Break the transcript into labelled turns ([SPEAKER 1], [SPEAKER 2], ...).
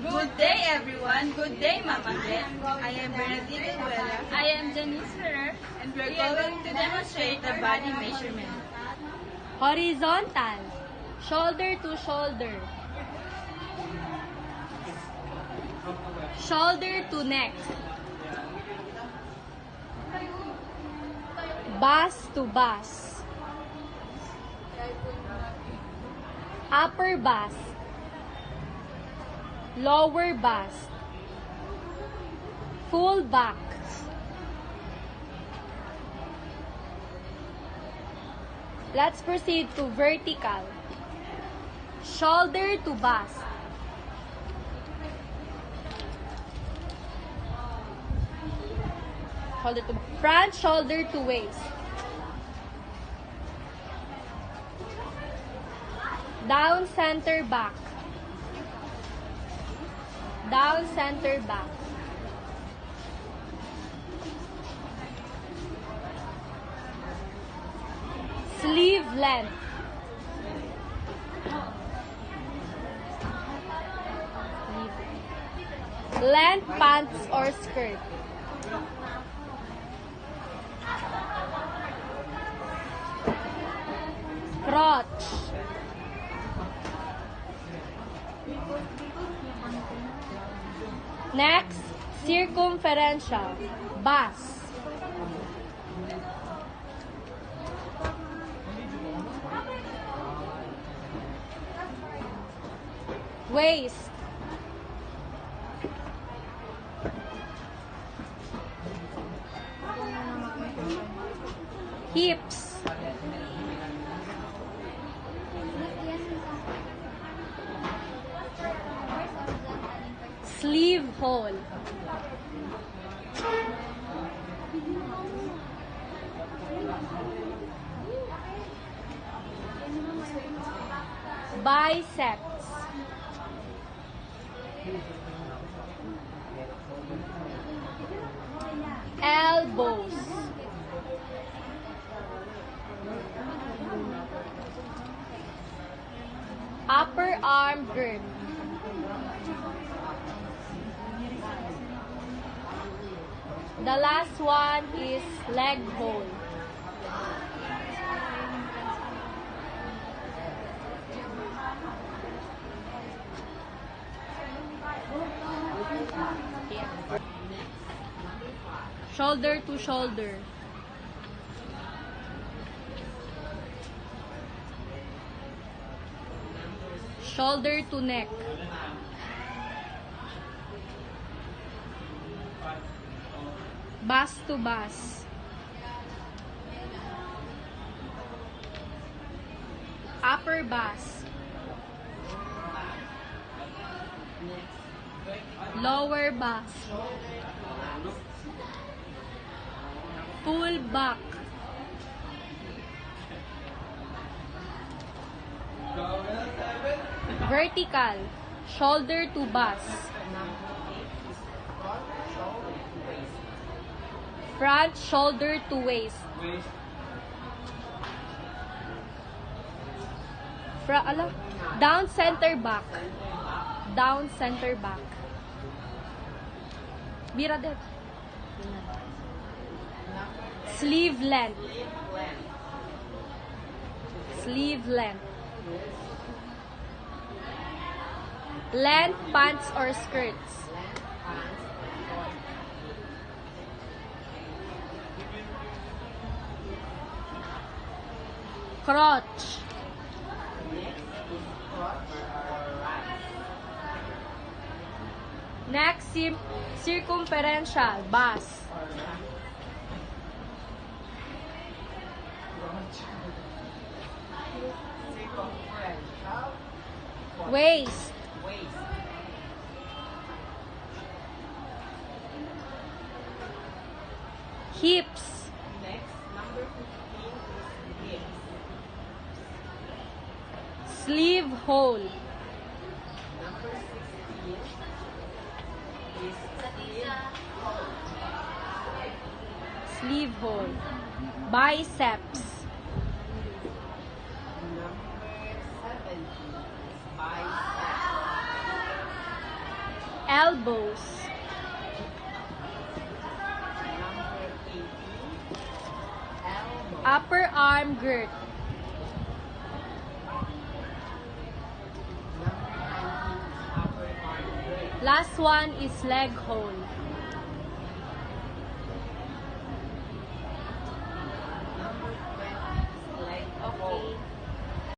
[SPEAKER 1] Good day, everyone. Good day, Mama Jet. I am Bernadette Duela.
[SPEAKER 2] I am Janice Ferrer.
[SPEAKER 1] And we're going to demonstrate the body measurement.
[SPEAKER 3] Horizontal, shoulder to shoulder. Shoulder to neck. Bust to bust. Upper bust. Lower bust. Full back. Let's proceed to vertical. Shoulder to bust. Shoulder to front, shoulder to waist. Down, center, back. Down, center, back. Sleeve length. Length pants or skirt. Crotch. Next, circumferential. Bust. Waist. Hips. Sleeve hole. Biceps. Elbows. Upper arm girth. The last one is leg hole. Shoulder to shoulder. Shoulder to neck. Bust to bust. Upper bust. Lower bust. Full back. Vertical. Shoulder to bust. Front, shoulder to waist. Down, center, back. Down, center, back. Biradet. Sleeve length. Sleeve length. Length, pants or skirts. Crotch. Next, circumferential, bust. Waist. Hips.
[SPEAKER 1] Next, number 15 is hips.
[SPEAKER 3] Sleeve hole.
[SPEAKER 1] Number 16 is
[SPEAKER 3] Sleeve hole. Biceps.
[SPEAKER 1] Number 17 is bicep.
[SPEAKER 3] elbows. Upper arm girth. Last one is leg hole.